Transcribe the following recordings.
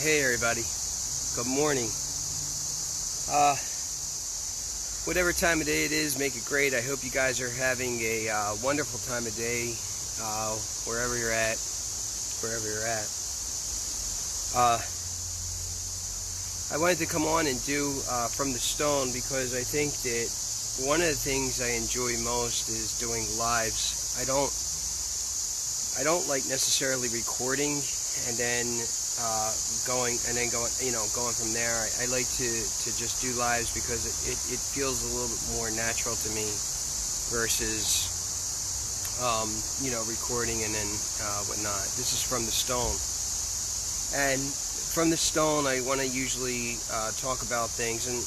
Hey everybody, good morning. Whatever time of day it is, make it great. I hope you guys are having a wonderful time of day, wherever you're at. I wanted to come on and do From the Stone because I think that one of the things I enjoy most is doing lives. I don't like necessarily recording and then going from there. I like to just do lives because it feels a little bit more natural to me versus recording and then whatnot. This is From the Stone, and from the stone I want to usually talk about things and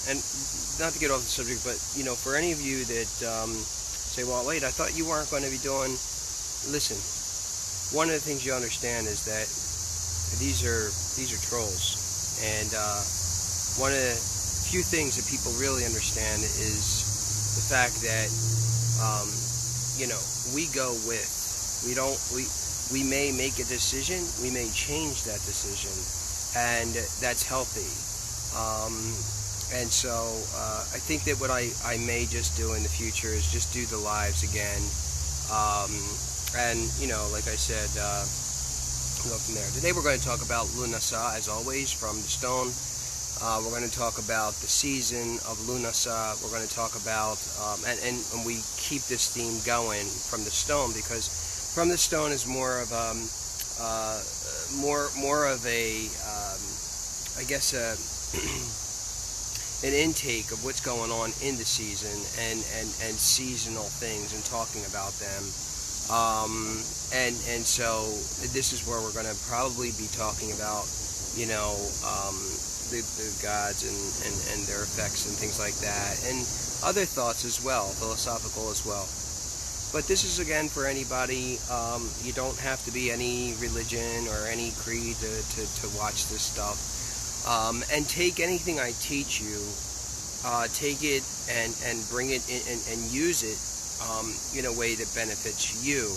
not to get off the subject, but for any of you that say, well, wait, I thought you weren't going to be doing, listen, one of the things you understand is that these are trolls, and one of the few things that people really understand is the fact that we go with, we may make a decision, we may change that decision, and that's healthy. And so I think that what I may just do in the future is just do the lives again, and like I said, go from there. Today we're going to talk about Lughnasadh, as always, from the stone. We're going to talk about the season of Lughnasadh. We're going to talk about and we keep this theme going from the stone because from the stone is more of a I guess an intake of what's going on in the season and seasonal things and talking about them. And so this is where we're going to probably be talking about, the gods and their effects and things like that, and other thoughts as well, philosophical as well. But this is again for anybody. You don't have to be any religion or any creed to watch this stuff. And take anything I teach you, take it and bring it in and use it in a way that benefits you,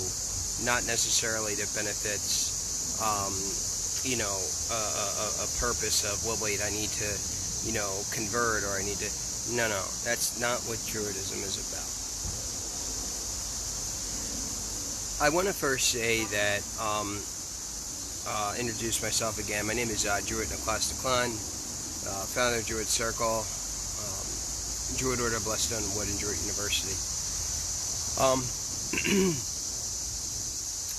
not necessarily that benefits a purpose of, well, wait, I need to convert, or I need to, no, that's not what Druidism is about. I want to first say that introduce myself again. My name is Druid Lughnasadh, founder of Druid Circle, Druid Order of Blessed Stone and Wood, and Druid University.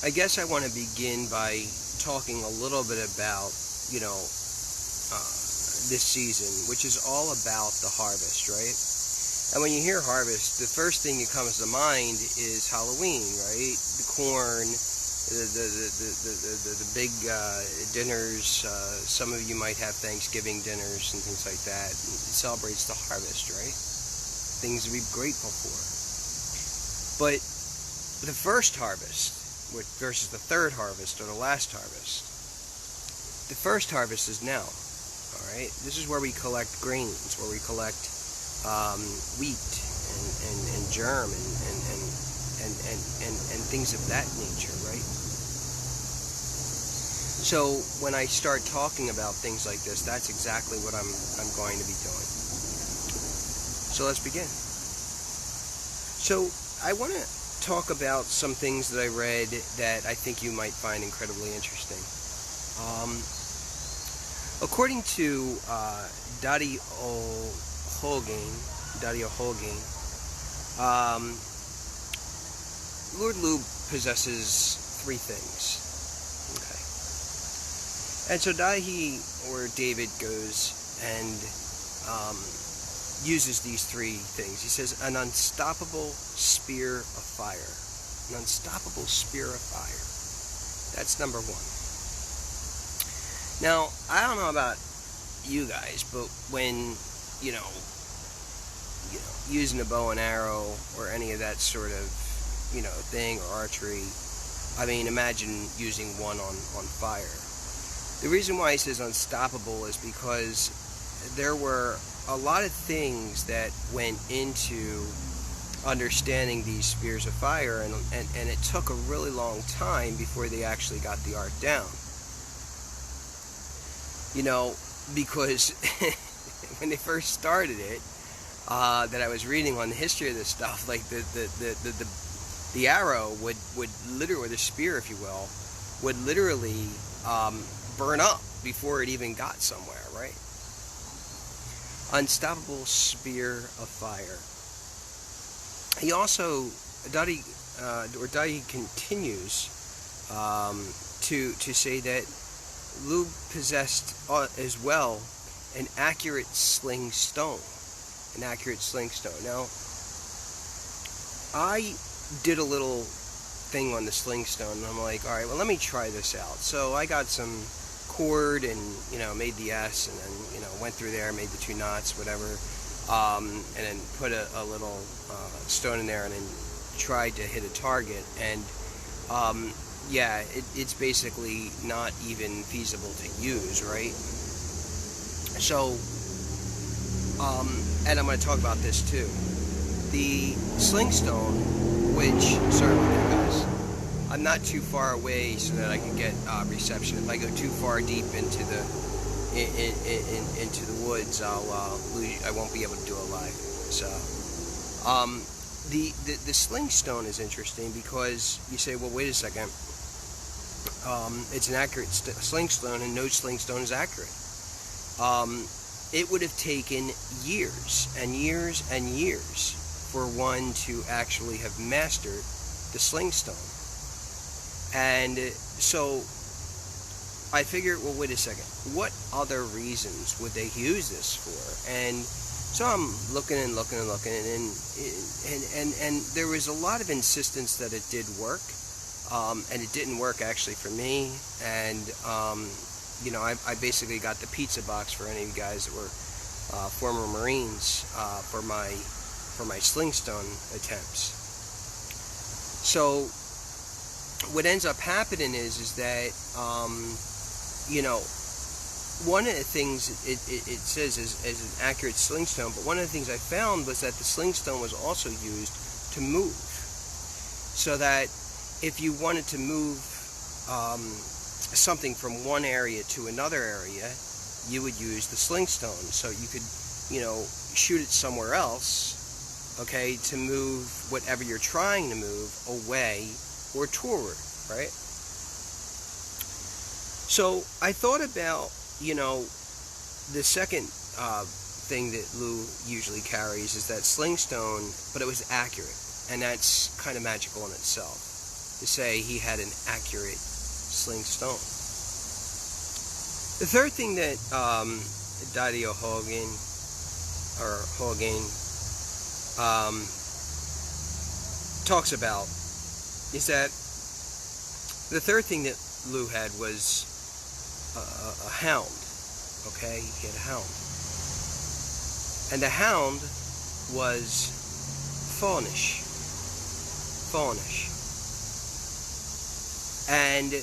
I guess I want to begin by talking a little bit about, this season, which is all about the harvest, right? And when you hear harvest, the first thing that comes to mind is Halloween, right? The corn, the big dinners. Some of you might have Thanksgiving dinners and things like that. It celebrates the harvest, right? Things to be grateful for. But the first harvest versus the third harvest or the last harvest. The first harvest is now, all right? This is where we collect grains, where we collect wheat and germ and things of that nature, right? So when I start talking about things like this, that's exactly what I'm going to be doing. So let's begin. So I want to talk about some things that I read that I think you might find incredibly interesting. According to Daddy O'Holgane, Lord Lugh possesses three things. Okay. And so David goes and uses these three things. He says, an unstoppable spear of fire. An unstoppable spear of fire. That's number one. Now, I don't know about you guys, but when, using a bow and arrow or any of that sort of, thing, or archery, I mean, imagine using one on fire. The reason why he says unstoppable is because there were a lot of things that went into understanding these spears of fire, and it took a really long time before they actually got the art down. You know, because when they first started it, that I was reading on the history of this stuff, like the arrow would literally, or the spear, if you will, would literally burn up before it even got somewhere, right? Unstoppable spear of fire. He also, Dadi continues to say that Lugh possessed as well an accurate sling stone. An accurate sling stone. Now, I did a little thing on the sling stone, and I'm like, all right, well, let me try this out. So I got some cord and, made the S, and then, went through there, made the 2 knots, whatever, and then put a little stone in there and then tried to hit a target. And, yeah, it's basically not even feasible to use, right? So, and I'm going to talk about this too. The sling stone, which, sorry about that, guys. I'm not too far away so that I can get reception. If I go too far deep into the into the woods, I won't be able to do it live. So, the sling stone is interesting because you say, well, wait a second. It's an accurate sling stone, and no sling stone is accurate. It would have taken years and years and years for one to actually have mastered the sling stone. And so I figured, well, wait a second, what other reasons would they use this for? And so I'm looking and looking and looking, and there was a lot of insistence that it did work, and it didn't work actually for me. And I basically got the pizza box for any of you guys that were former Marines for my sling stone attempts. So what ends up happening is that one of the things it says is an accurate sling stone, but one of the things I found was that the sling stone was also used to move, so that if you wanted to move something from one area to another area, you would use the sling stone. So you could, shoot it somewhere else, okay, to move whatever you're trying to move away or toward, right? So I thought about, the second thing that Lugh usually carries is that sling stone, but it was accurate, and that's kind of magical in itself, to say he had an accurate sling stone. The third thing that Dario Hogan talks about is that the third thing that Lugh had was a hound. Okay, he had a hound, and the hound was fawnish, and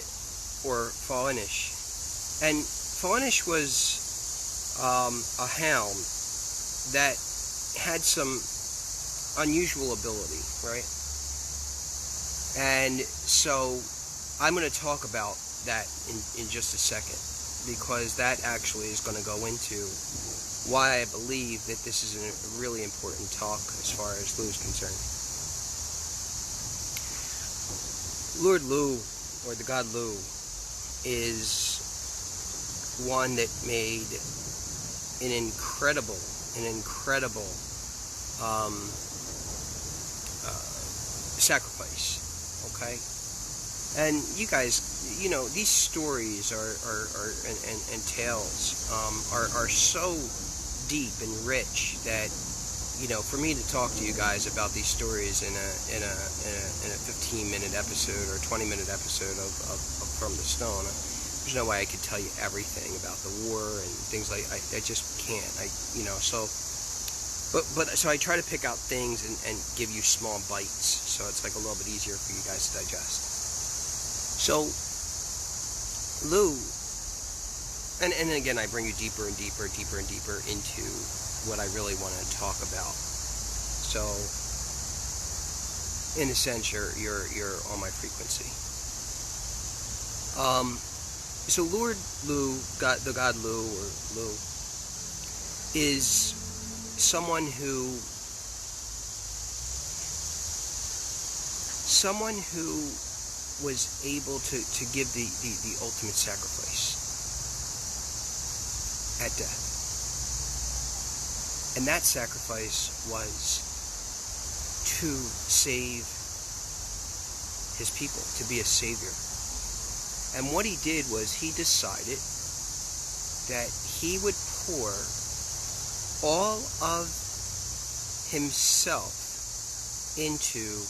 fawnish was a hound that had some unusual ability, right? And so I'm going to talk about that in just a second, because that actually is going to go into why I believe that this is a really important talk as far as Lugh's concerned. Lord Lugh, or the god Lugh, is one that made an incredible sacrifice, okay? And you guys, these stories and tales are so deep and rich that, for me to talk to you guys about these stories in a 15-minute episode or 20-minute episode of From the Stone, there's no way I could tell you everything about the war and things like I just can't. So I try to pick out things and give you small bites, so it's like a little bit easier for you guys to digest. So Lugh, and again, I bring you deeper and deeper into what I really want to talk about. So, in a sense, you're on my frequency. So Lord Lugh, the god Lugh, or Lugh, is someone who was able to give the ultimate sacrifice at death. And that sacrifice was to save his people, to be a savior. And what he did was he decided that he would pour all of himself into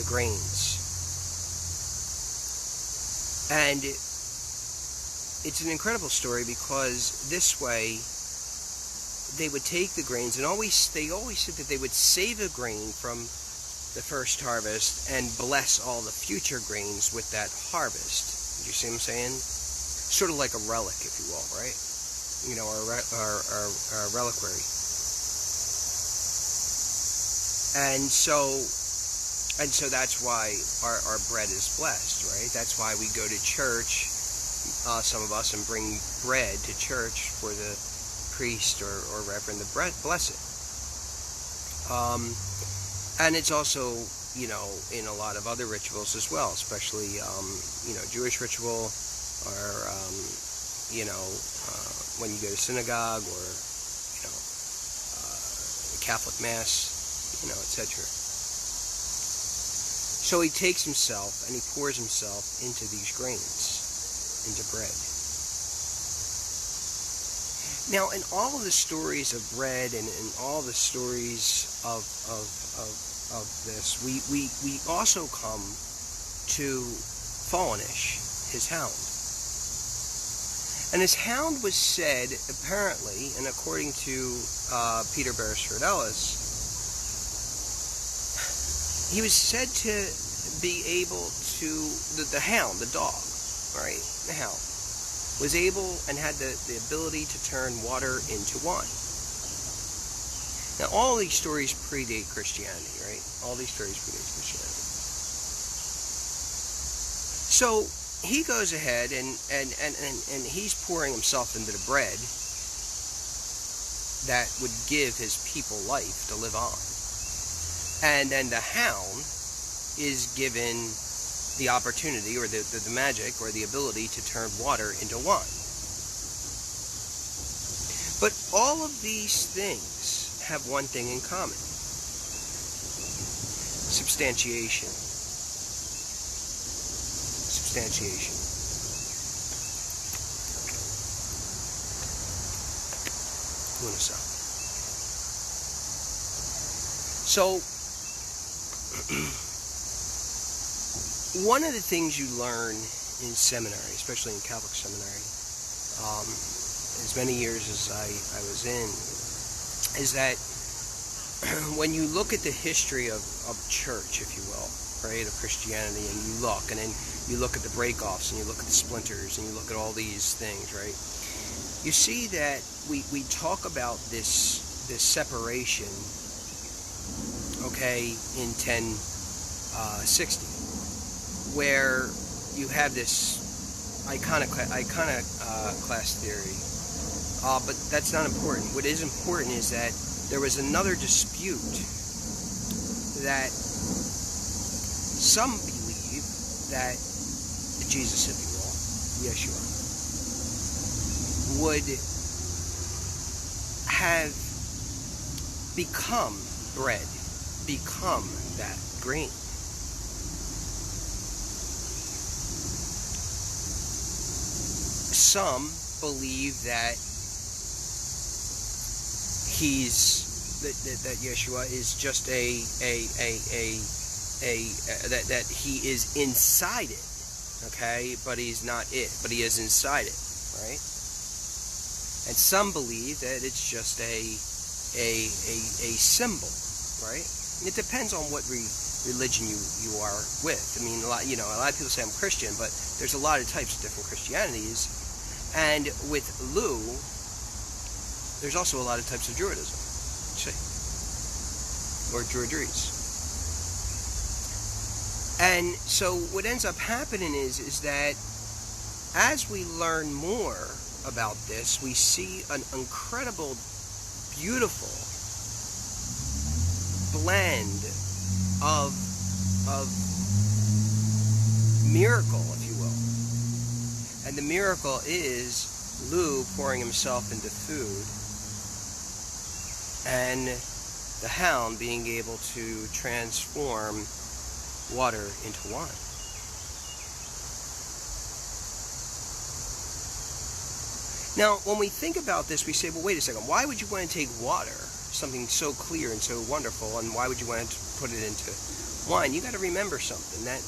the grains. And it's an incredible story, because this way they would take the grains, and they always said that they would save a grain from the first harvest and bless all the future grains with that harvest. You see what I'm saying? Sort of like a relic, if you will, right? You know, our reliquary. And so that's why our bread is blessed, right? That's why we go to church, some of us, and bring bread to church for the priest or reverend to bless it. And it's also, you know, in a lot of other rituals as well, especially, you know, Jewish ritual, or, you know, when you go to synagogue, or, you know, Catholic Mass, you know, etc. So he takes himself and he pours himself into these grains, into bread. Now, in all of the stories of bread, and in all the stories of this, we also come to Fallenish, his hound. And his hound was said, apparently, and according to Peter Beresford Ellis, he was said to be able to, the hound, the dog, right, the hound, was able and had the ability to turn water into wine. Now, all these stories predate Christianity, right? All these stories predate Christianity. So he goes ahead and he's pouring himself into the bread that would give his people life to live on. And then the hound is given the opportunity, or the magic, or the ability to turn water into wine. But all of these things have one thing in common: substantiation. Substantiation. Lughnasadh. So, one of the things you learn in seminary, especially in Catholic seminary, as many years as I was in, is that when you look at the history of church, if you will, right, of Christianity, and you look at the break-offs, and you look at the splinters, and you look at all these things, right, you see that we talk about this separation, okay, in 1060, where you have this iconoclast theory, but that's not important. What is important is that there was another dispute, that some believe that Jesus, if you will, Yeshua, would have become bread, become that grain. Some believe that that Yeshua is just that he is inside it, okay, but he's not it, but he is inside it, right? And some believe that it's just a symbol, right? It depends on what religion you are with. I mean, a lot of people say I'm Christian, but there's a lot of types of different Christianities. And with Lugh, there's also a lot of types of Druidism, see, or Druidries. And so what ends up happening is that as we learn more about this, we see an incredible, beautiful blend of miracle, if you will. And the miracle is Lugh pouring himself into food, and the hound being able to transform water into wine. Now, when we think about this, we say, well, wait a second, why would you want to take water, something so clear and so wonderful, and why would you want to put it into wine? You got to remember something, that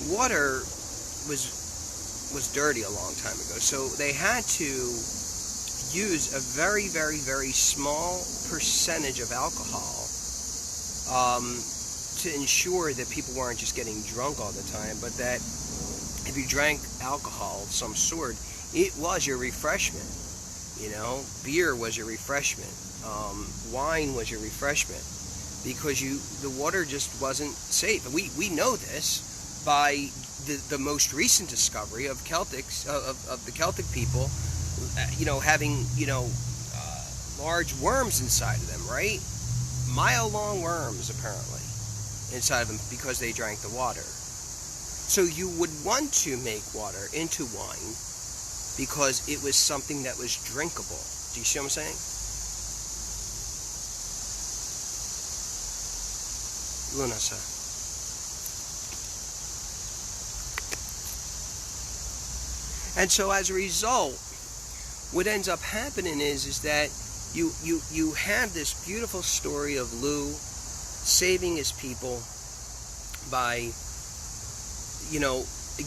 water was dirty a long time ago, so they had to use a very, very, very small percentage of alcohol to ensure that people weren't just getting drunk all the time, but that if you drank alcohol of some sort, it was your refreshment. You know, beer was your refreshment. Wine was your refreshment, because the water just wasn't safe. And we know this by the most recent discovery of the Celtic people, having large worms inside of them, right? Mile-long worms, apparently, inside of them, because they drank the water. So you would want to make water into wine because it was something that was drinkable. Do you see what I'm saying? Lughnasadh. And so as a result, what ends up happening is that you have this beautiful story of Lugh saving his people by,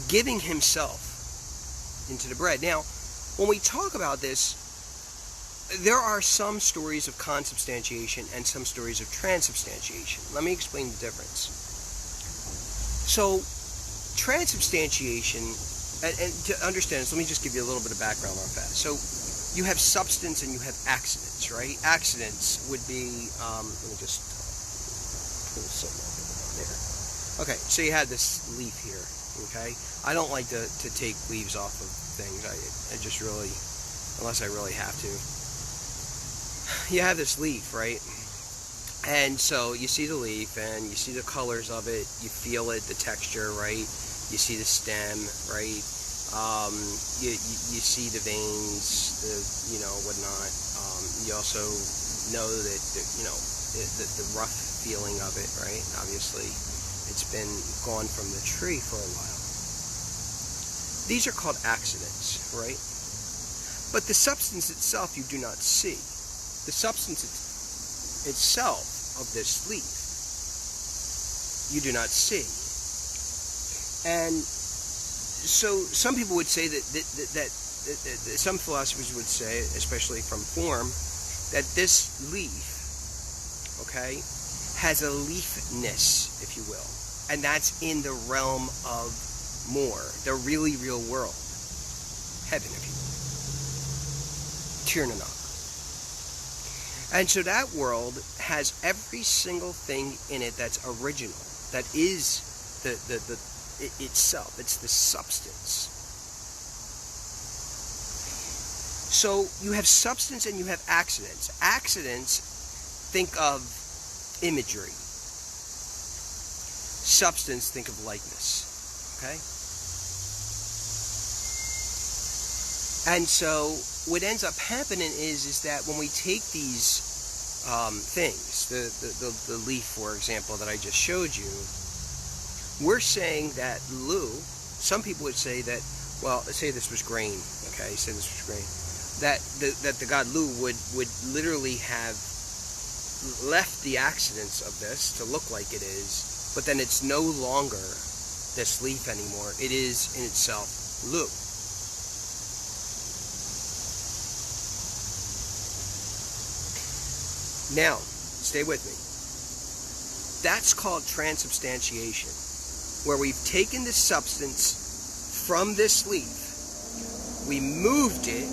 giving himself into the bread. Now, when we talk about this, there are some stories of consubstantiation and some stories of transubstantiation. Let me explain the difference. So, transubstantiation, and to understand this, let me just give you a little bit of background on that. So, you have substance and you have accidents, right? Accidents would be, let me just pull something up there. Okay, so you had this leaf here, okay? I don't like to take leaves off of things. I just really, unless I really have to. You have this leaf, right? And so you see the leaf and you see the colors of it, you feel it, the texture, right? You see the stem, right? You see the veins, whatnot. You also know that, the rough feeling of it, right? Obviously, it's been gone from the tree for a while. These are called accidents, right? But the substance itself you do not see. The substance itself of this leaf you do not see. And so some people would say that some philosophers would say, especially from form, that this leaf, okay, has a leafness, if you will. And that's in the realm of more, the really real world. Heaven, if you will. Tirnanog. And so that world has every single thing in it that's original, that is itself. It's the substance. So you have substance and you have accidents. Accidents, think of imagery. Substance, think of likeness. Okay? And so what ends up happening is that when we take these things, the leaf, for example, that I just showed you, we're saying that Lugh, some people would say that, well, let's say this was grain, okay, say this was grain, that the god Lugh would literally have left the accidents of this to look like it is, but then it's no longer this leaf anymore. It is in itself Lugh. Now, stay with me. That's called transubstantiation, where we've taken the substance from this leaf, we moved it,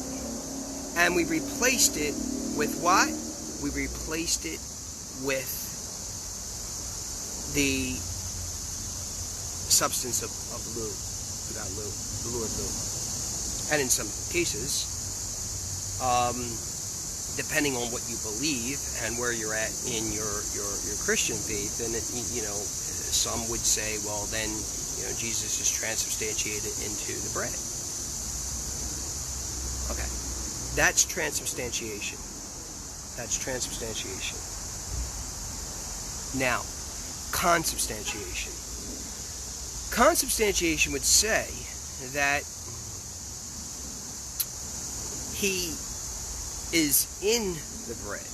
and we replaced it with what? We replaced it with the substance of Lugh, God Lugh, the Lord Lugh. And in some cases, depending on what you believe and where you're at in your Christian faith, then some would say, well, then Jesus is transubstantiated into the bread. Okay, that's transubstantiation. That's transubstantiation. Now, consubstantiation. Consubstantiation would say that he is in the bread,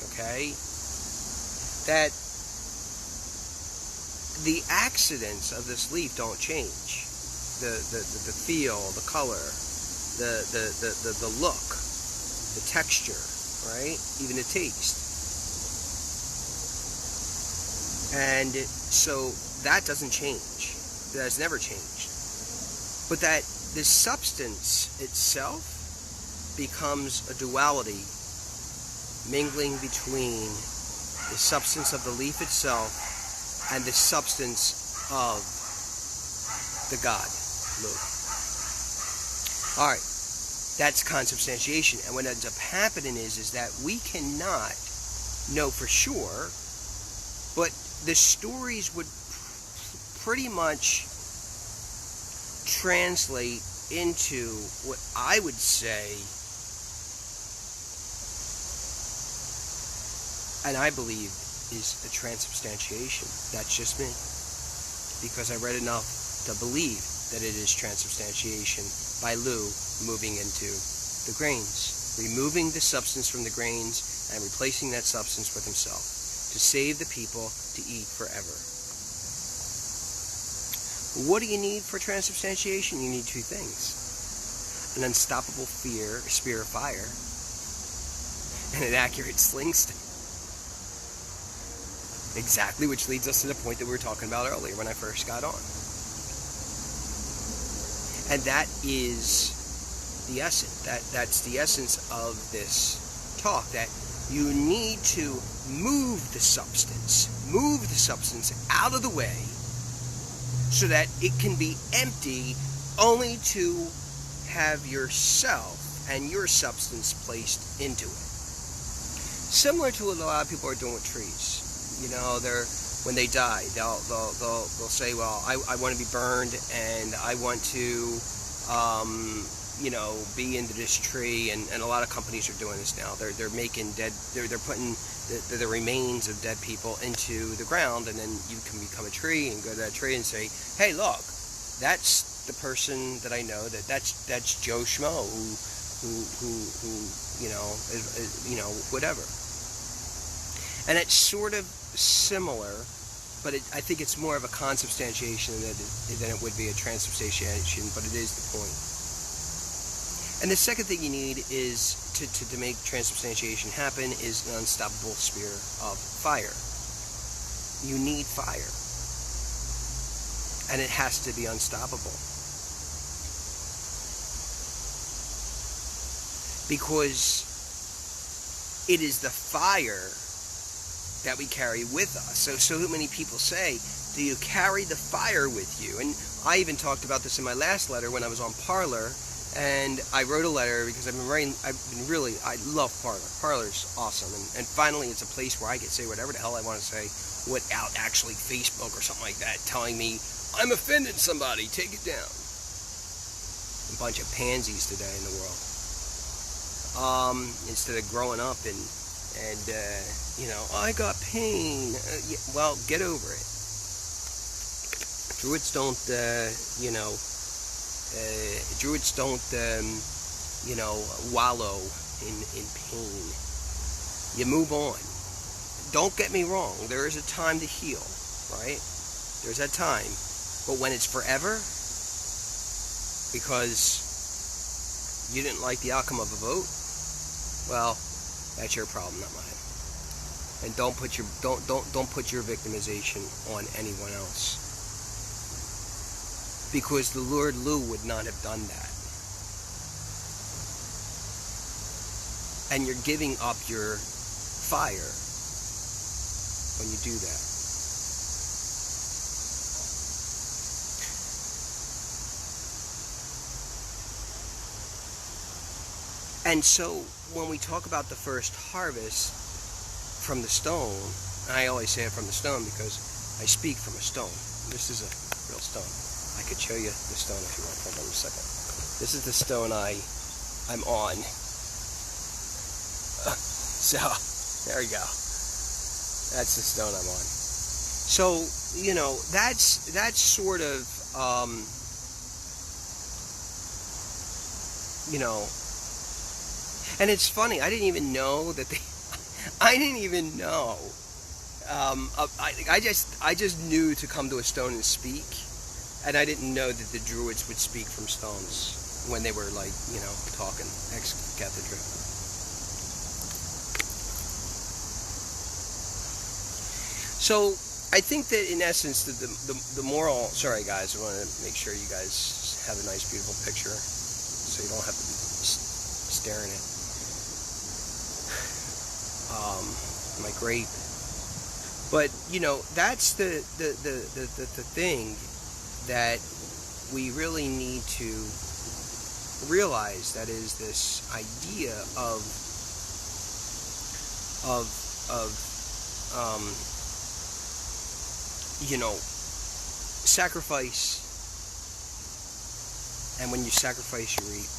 okay? That the accidents of this leaf don't change. The feel, the color, the look, the texture, right? Even the taste. And so that doesn't change. That has never changed. But that the substance itself becomes a duality, mingling between the substance of the leaf itself and the substance of the God, Lugh. Alright, that's consubstantiation. And what ends up happening is that we cannot know for sure, but the stories would pretty much translate into what I would say, and I believe is a transubstantiation. That's just me, because I read enough to believe that it is transubstantiation by Lugh moving into the grains, removing the substance from the grains and replacing that substance with himself to save the people to eat forever. What do you need for transubstantiation? You need two things: an unstoppable spear of fire and an accurate sling stick. Exactly, which leads us to the point that we were talking about earlier when I first got on. And that is the essence. That's the essence of this talk, that you need to move the substance out of the way so that it can be empty, only to have yourself and your substance placed into it. Similar to what a lot of people are doing with trees. When they die, they'll say, well, I want to be burned, and I want to be into this tree, and a lot of companies are doing this now. They're making they're putting the remains of dead people into the ground, and then you can become a tree and go to that tree and say, hey, look, that's the person that I know, that's Joe Schmo who whatever. And it's sort of similar, but I think it's more of a consubstantiation than it would be a transubstantiation, but it is the point. And the second thing you need is to make transubstantiation happen is an unstoppable spear of fire. You need fire, and it has to be unstoppable, because it is the fire that we carry with us. So many people say, do you carry the fire with you? And I even talked about this in my last letter when I was on Parler, and I wrote a letter because I love Parler. Parler's awesome, and finally it's a place where I can say whatever the hell I want to say without actually Facebook or something like that telling me I'm offending somebody, take it down. A bunch of pansies today in the world. Instead of growing up and I got pain. Well, get over it. Druids don't, wallow in pain. You move on. Don't get me wrong. There is a time to heal, right? There's that time. But when it's forever, because you didn't like the outcome of a vote, well, that's your problem, not mine. And don't put your victimization on anyone else, because the Lord Lugh would not have done that. And you're giving up your fire when you do that. And so when we talk about the first harvest from the stone, and I always say it from the stone because I speak from a stone. This is a real stone. I could show you the stone if you want. Hold on a second. This is the stone I'm on. So there you go. That's the stone I'm on. So, you know, that's sort of, you know, and it's funny, I didn't even know that I didn't even know, I just knew to come to a stone and speak, and I didn't know that the Druids would speak from stones when they were, like, you know, talking ex cathedra. So I think that in essence the moral, sorry guys, I want to make sure you guys have a nice beautiful picture so you don't have to be staring at my grape. But you know, that's the thing that we really need to realize, that is this idea of you know, sacrifice, and when you sacrifice, you reap.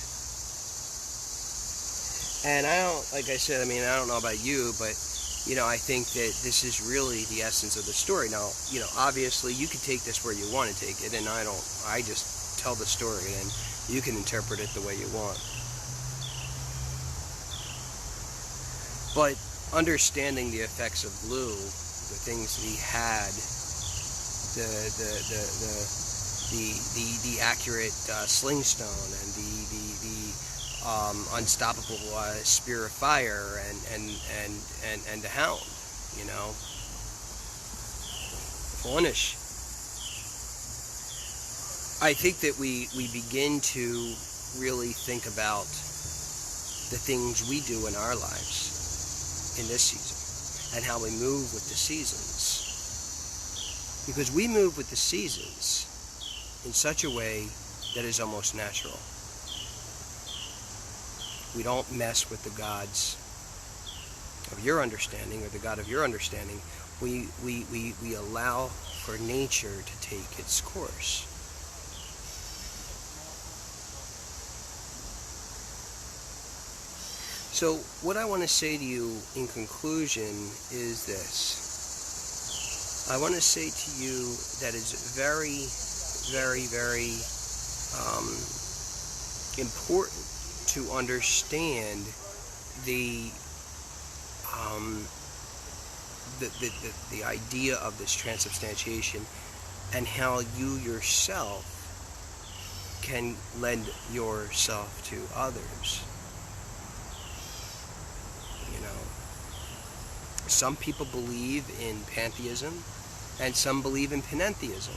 And I don't, like I said, I mean, I don't know about you, but, you know, I think that this is really the essence of the story. Now, you know, obviously, you can take this where you want to take it, and I just tell the story, and you can interpret it the way you want. But understanding the effects of Lugh, the things that he had, the accurate sling stone, and the unstoppable spear of fire, and the hound, you know, Finish. I think that we begin to really think about the things we do in our lives in this season and how we move with the seasons. Because we move with the seasons in such a way that is almost natural. We don't mess with the gods of your understanding or the God of your understanding. We allow for nature to take its course. So what I want to say to you in conclusion is this. I want to say to you that it's very, very, very important to understand the idea of this transubstantiation and how you yourself can lend yourself to others. You know, some people believe in pantheism and some believe in panentheism.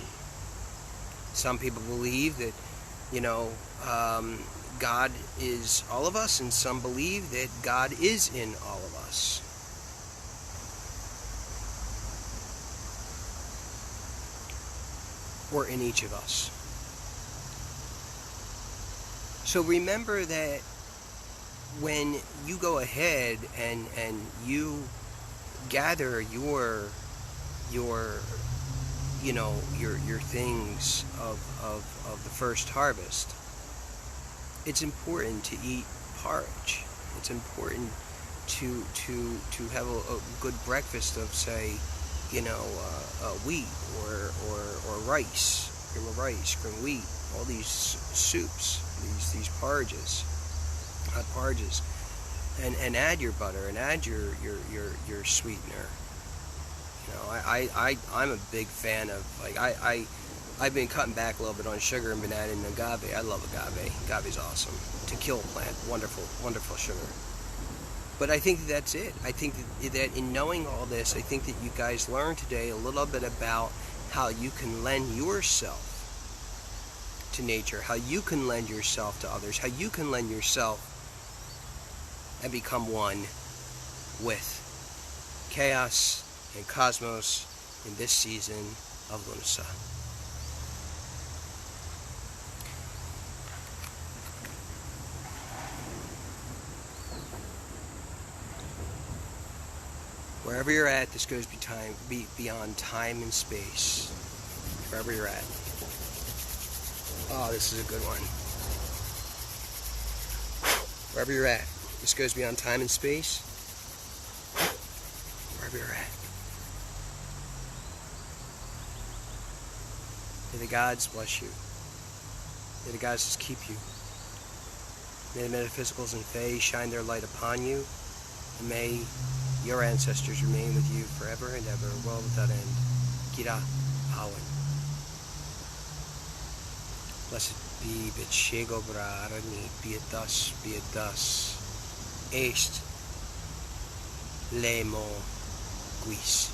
Some people believe that, you know, God is all of us, and some believe that God is in all of us. Or in each of us. So remember that when you go ahead and you gather your you know, your things of the first harvest, it's important to eat porridge. It's important to have a good breakfast of, say, you know, wheat or rice, cream of rice, cream of wheat, all these soups, these porridges, hot porridges, and add your butter and add your sweetener. You know, I'm a big fan of, like, I've been cutting back a little bit on sugar and been adding agave. I love agave. Agave's awesome. Tequila plant, wonderful, wonderful sugar. But I think that's it. I think that in knowing all this, I think that you guys learned today a little bit about how you can lend yourself to nature, how you can lend yourself to others, how you can lend yourself and become one with chaos and cosmos in this season of Lughnasadh. Wherever you're at, this goes beyond time and space. Wherever you're at. Oh, this is a good one. Wherever you're at, this goes beyond time and space. Wherever you're at. May the gods bless you. May the gods just keep you. May the metaphysicals and fae shine their light upon you. And may your ancestors remain with you forever and ever, world without end. Gira Awen. Blessed be Betshego Brarani, be it thus, be it thus. Est Lemo Guis.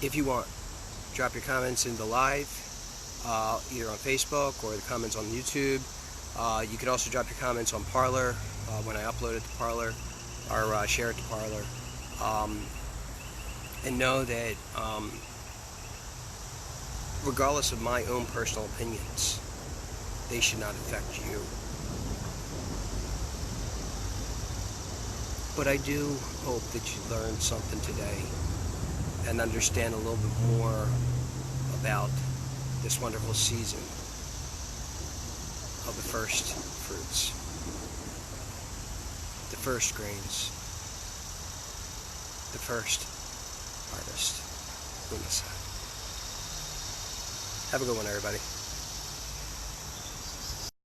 If you want, drop your comments in the live, either on Facebook or the comments on YouTube. You could also drop your comments on Parler when I upload it to Parler, or share it to Parler. And know that regardless of my own personal opinions, they should not affect you. But I do hope that you learned something today and understand a little bit more about this wonderful season of the first fruits, the first grains, the first harvest. Lughnasadh. Have a good one, everybody.